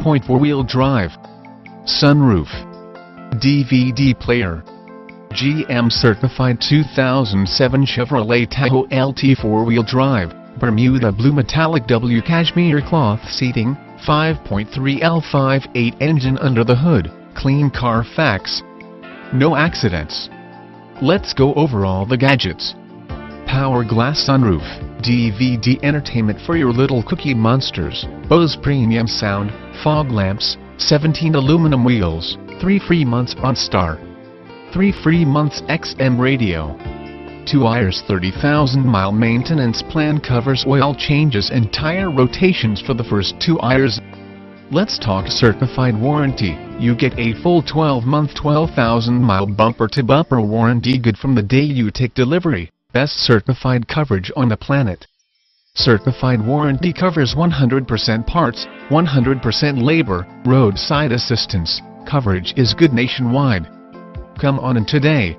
5-point four-wheel drive. Sunroof. DVD player. GM certified 2007 Chevrolet Tahoe LT four-wheel drive, Bermuda Blue Metallic W Cashmere Cloth seating, 5.3 L58 engine under the hood, clean Carfax. No accidents. Let's go over all the gadgets. Power glass sunroof, DVD entertainment for your little cookie monsters, BOSE premium sound, fog lamps, 17 aluminum wheels, 3 free months ONSTAR, 3 free months XM radio. 2 years 30,000-mile maintenance plan covers oil changes and tire rotations for the first 2 years. Let's talk certified warranty. You get a full 12-month 12,000-mile bumper-to-bumper warranty good from the day you take delivery. Best certified coverage on the planet. Certified warranty covers 100% parts, 100% labor, roadside assistance. Coverage is good nationwide. Come on in today.